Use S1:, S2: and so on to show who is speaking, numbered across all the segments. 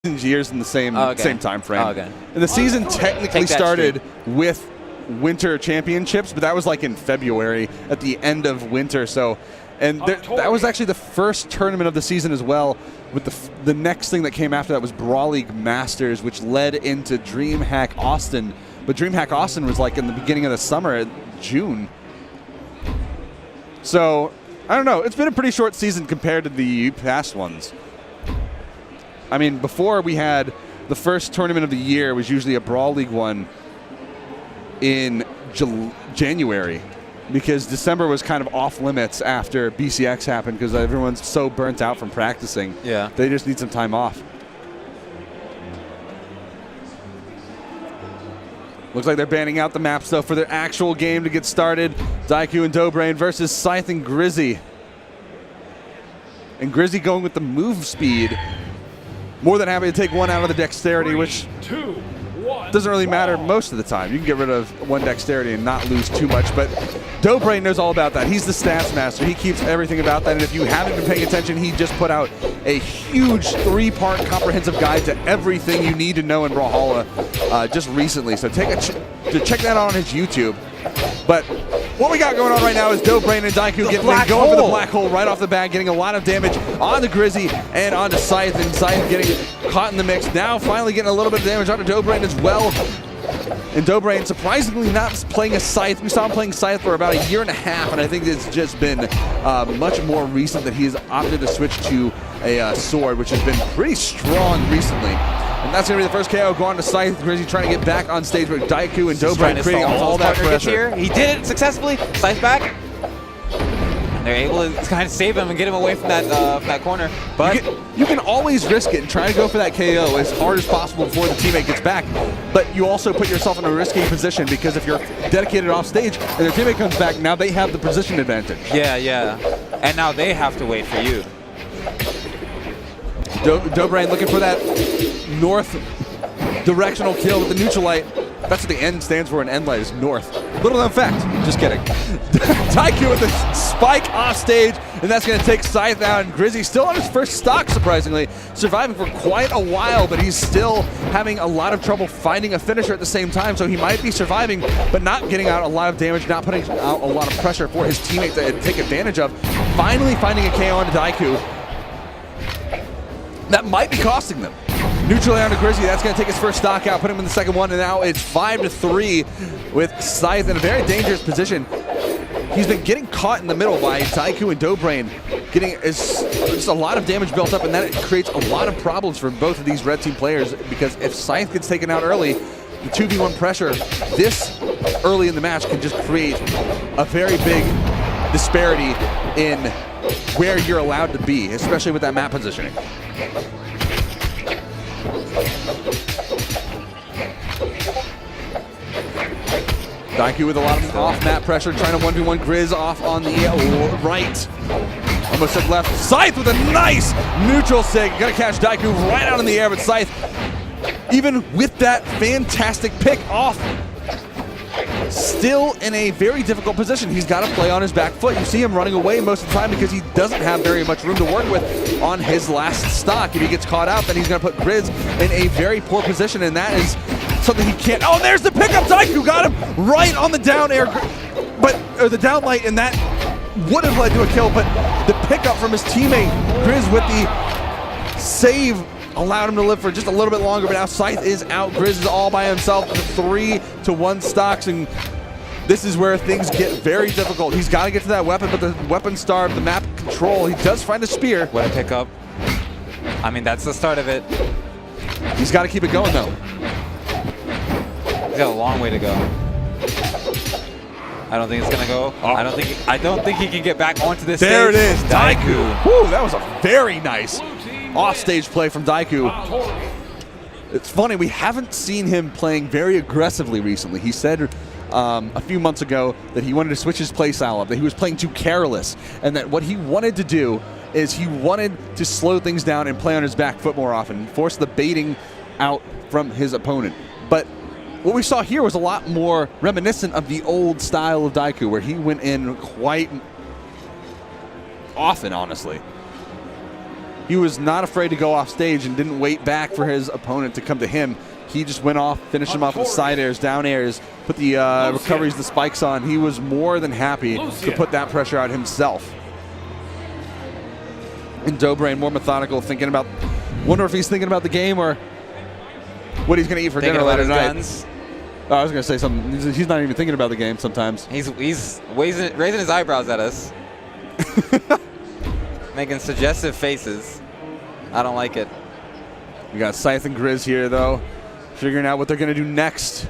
S1: years in the same time frame.
S2: Okay.
S1: And the season technically started with winter championships, but that was like in February at the end of winter. So, and that was actually the first tournament of the season as well. With the next thing that came after that was Brawl League Masters, which led into Dreamhack Austin. But Dreamhack Austin was like in the beginning of the summer, June. So, I don't know. It's been a pretty short season compared to the past ones. I mean, before we had the first tournament of the year was usually a Brawl League one in January, because December was kind of off limits after BCX happened because everyone's so burnt out from practicing.
S2: Yeah.
S1: They just need some time off. Looks like they're banning out the maps, though, for their actual game to get started. Diakou and Dobrein versus Scythe and Grizzy. And Grizzy going with the move speed. More than happy to take one out of the dexterity, which doesn't really matter most of the time. You can get rid of one dexterity and not lose too much, but Dobrein knows all about that. He's the stats master. He keeps everything about that, and if you haven't been paying attention, he just put out a huge 3-part comprehensive guide to everything you need to know in Brawlhalla just recently. So check that out on his YouTube. But what we got going on right now is Dobrein and Diakou going for the black hole right off the bat, getting a lot of damage on the Grizzy and onto Scythe, and Scythe getting caught in the mix. Now finally getting a little bit of damage onto Dobrein as well. And Dobrein surprisingly not playing a Scythe. We saw him playing Scythe for about 1.5 years, and I think it's just been much more recent that he has opted to switch to a sword, which has been pretty strong recently. And that's going to be the first KO going to Scythe. Grizzy trying to get back on stage with Diakou and Dobrein creating all that pressure.
S2: He did it successfully. Scythe back. And they're able to kind of save him and get him away from that corner. But
S1: you can always risk it and try to go for that KO as hard as possible before the teammate gets back. But you also put yourself in a risky position, because if you're dedicated off stage and their teammate comes back, now they have the position advantage.
S2: Yeah, yeah. And now they have to wait for you.
S1: Dobrein looking for that north directional kill with the neutral light. That's what the N stands for in N light, is north. Little known fact. Just kidding. Diakou with the spike off stage, and that's going to take Scythe out. And Grizzy still on his first stock, surprisingly. Surviving for quite a while, but he's still having a lot of trouble finding a finisher at the same time. So he might be surviving, but not getting out a lot of damage, not putting out a lot of pressure for his teammate to take advantage of. Finally finding a KO onto Diakou. That might be costing them. Neutral onto Grizzy, that's going to take his first stock out, put him in the second one, and now it's 5-3 with Scythe in a very dangerous position. He's been getting caught in the middle by Diakou and Dobrein, getting just a lot of damage built up, and that creates a lot of problems for both of these red team players, because if Scythe gets taken out early, the 2v1 pressure this early in the match can just create a very big disparity in where you're allowed to be, especially with that map positioning. Diakou with a lot of off-map pressure, trying to 1v1 Grizz off on the right. Almost took left. Scythe with a nice neutral sig. Gonna catch Diakou right out in the air, but Scythe, even with that fantastic pick off, still in a very difficult position. He's got to play on his back foot. You see him running away most of the time because he doesn't have very much room to work with on his last stock. If he gets caught out, then he's going to put Grizz in a very poor position, and that is something he can't. Oh, there's the pickup. Diakou got him right on the down air, or the down light, and that would have led to a kill, but the pickup from his teammate, Grizz, with the save allowed him to live for just a little bit longer, but now Scythe is out. Grizz is all by himself with 3-1 stocks, and this is where things get very difficult. He's got to get to that weapon, but the weapon starved, the map control. He does find a spear.
S2: What a pickup. I mean, that's the start of it.
S1: He's got to keep it going, though.
S2: He's got a long way to go. I don't think it's gonna go. Oh. I don't think he can get back onto this stage.
S1: There it is, Diakou. Whew, that was a very nice off-stage play from Diakou. It's funny, we haven't seen him playing very aggressively recently. He said a few months ago that he wanted to switch his play style up, that he was playing too careless, and that what he wanted to do is he wanted to slow things down and play on his back foot more often, force the baiting out from his opponent. But what we saw here was a lot more reminiscent of the old style of Diakou, where he went in quite often, honestly. he was not afraid to go off stage and didn't wait back for his opponent to come to him. He just went off, finished him off with side airs, down airs, put the recoveries, the spikes on. He was more than happy to put that pressure out himself. And Dobrein more methodical, thinking about, wonder if he's thinking about the game or what he's going to eat for dinner later tonight. Oh, I was going to say something. He's not even thinking about the game sometimes.
S2: He's raising his eyebrows at us. Making suggestive faces. I don't like it.
S1: We got Scythe and Grizz here, though, figuring out what they're going to do next.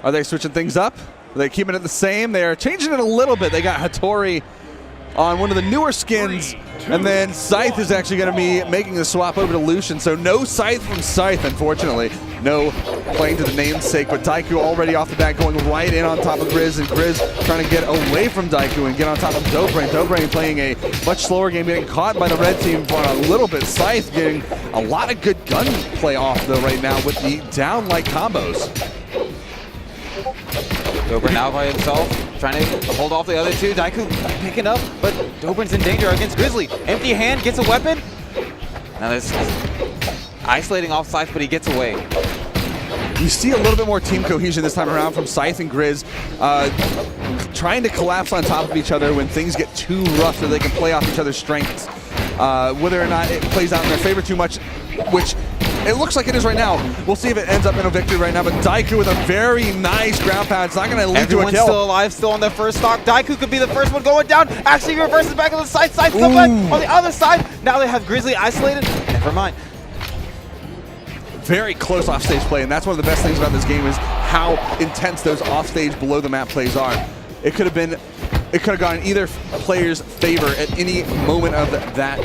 S1: Are they switching things up? Are they keeping it the same? They are changing it a little bit. They got Hattori on one of the newer skins, and then Scythe is actually going to be making the swap over to Lucian. So no Scythe from Scythe, unfortunately. No playing to the namesake, but Diakou already off the bat going right in on top of Grizz, and Grizz trying to get away from Diakou and get on top of Dobrein. Dobrein playing a much slower game, getting caught by the red team for a little bit. Scythe getting a lot of good gun play off, though, right now with the down-like combos.
S2: Dobrein now by himself, trying to hold off the other two. Diakou picking up, but Dobrein's in danger against Grizzly. Empty hand, gets a weapon. Now this isolating off Scythe, but he gets away.
S1: You see a little bit more team cohesion this time around from Scythe and Grizz, trying to collapse on top of each other when things get too rough so they can play off each other's strengths. Whether or not it plays out in their favor too much, which it looks like it is right now. We'll see if it ends up in a victory right now, but Diakou with a very nice ground pound. It's not going to lead to a kill.
S2: Everyone's still alive, still on their first stock. Diakou could be the first one going down. Actually reverses back on the side. Scythe come back on the other side. Now they have Grizzly isolated. Never mind.
S1: Very close offstage play, and that's one of the best things about this game is how intense those offstage below the map plays are. It could have gone in either player's favor at any moment of that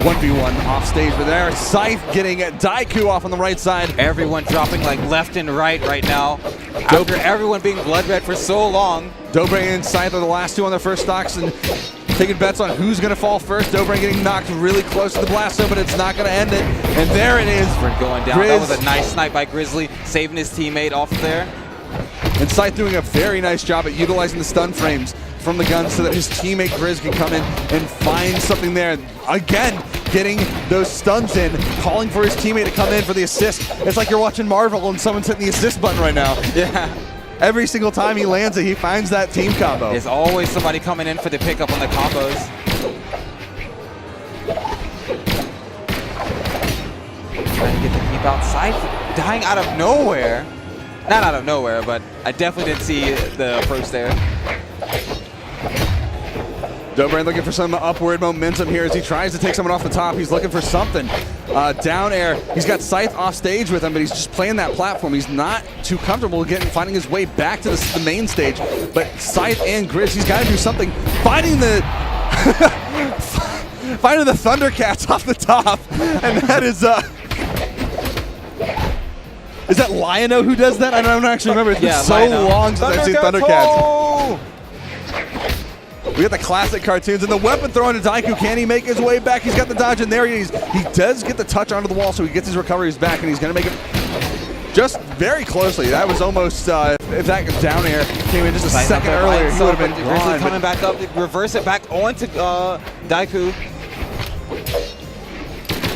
S1: 1v1 offstage, but there, Scythe getting Diakou off on the right side.
S2: Everyone dropping like left and right now. After everyone being blood red for so long.
S1: Dobrein and Scythe are the last two on their first stocks and taking bets on who's going to fall first. Dobrein getting knocked really close to the blast zone, but it's not going to end it. And there it is.
S2: We're going down. That was a nice snipe by Grizzly, saving his teammate off there.
S1: And Scythe doing a very nice job at utilizing the stun frames from the gun so that his teammate Grizz can come in and find something there. Again, getting those stuns in, calling for his teammate to come in for the assist. It's like you're watching Marvel and someone's hitting the assist button right now.
S2: Yeah.
S1: Every single time he lands it, he finds that team combo.
S2: There's always somebody coming in for the pickup on the combos. Trying to get the keep outside, dying out of nowhere. Not out of nowhere, but I definitely didn't see the approach there.
S1: Dobrein looking for some upward momentum here as he tries to take someone off the top. He's looking for something. Down air. He's got Scythe off stage with him, but he's just playing that platform. He's not too comfortable finding his way back to the main stage. But Scythe and Grizz, he's got to do something. Finding the finding the Thundercats off the top, and that is that Lion-O who does that? I don't actually remember. It's been so long since I've seen Thundercats. We got the classic cartoons and the weapon throw into Diakou. Can he make his way back? He's got the dodge, and there he is. He does get the touch onto the wall, so he gets his recoveries back, and he's going to make it just very closely. That was almost, if that down air came in just a second earlier, he would have been gone.
S2: Coming back up, reverse it back onto Diakou.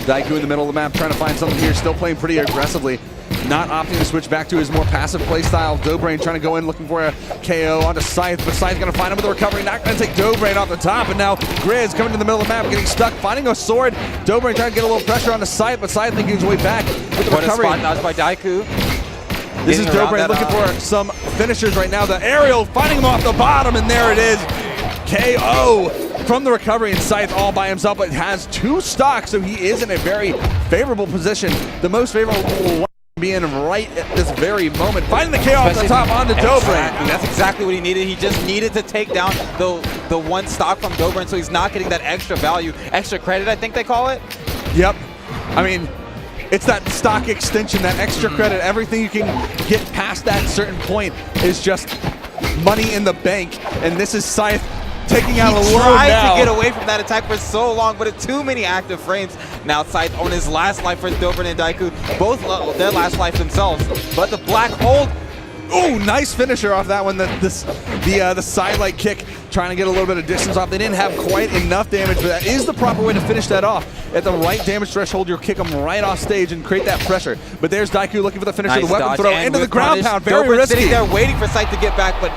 S1: Diakou in the middle of the map, trying to find something here, still playing pretty aggressively. Not opting to switch back to his more passive play style. Dobrein trying to go in looking for a KO onto Scythe, but Scythe's going to find him with the recovery. Not going to take Dobrein off the top, and now Grizz coming to the middle of the map, getting stuck, finding a sword. Dobrein trying to get a little pressure on the Scythe, but Scythe making his way back with the recovery.
S2: What a spot dodge by Diakou.
S1: This is Dobrein looking for some finishers right now. The aerial finding him off the bottom, and there it is. KO from the recovery, and Scythe all by himself, but has two stocks, so he is in a very favorable position. The most favorable one being right at this very moment. Finding the KO off the top onto Dobrein.
S2: That's exactly what he needed. He just needed to take down the one stock from Dobrein, so he's not getting that extra value, extra credit, I think they call it.
S1: Yep. I mean, it's that stock extension, that extra credit. Everything you can get past that certain point is just money in the bank, and this is Scythe taking out a load now.
S2: He tried to get away from that attack for so long, but it's too many active frames. Now Scythe on his last life for Dobrein and Diakou, both their last life themselves. But the black hold
S1: Oh, nice finisher off that one. The sidelight kick, trying to get a little bit of distance off. They didn't have quite enough damage, but that is the proper way to finish that off. At the right damage threshold, you'll kick them right off stage and create that pressure. But there's Diakou looking for the finisher,
S2: Nice
S1: the weapon
S2: dodge,
S1: throw
S2: and
S1: into the
S2: with
S1: ground
S2: punish.
S1: pound. Very
S2: Dobrein
S1: risky.
S2: sitting there waiting for Scythe to get back, but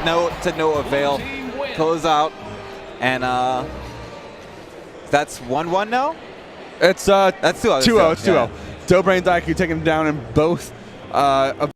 S2: to no avail. Close out, and that's 1-1 now?
S1: It's
S2: That's 2-0.
S1: 2-0. It's 2-0.
S2: Yeah.
S1: Dobrein and Diakou taking him down in both of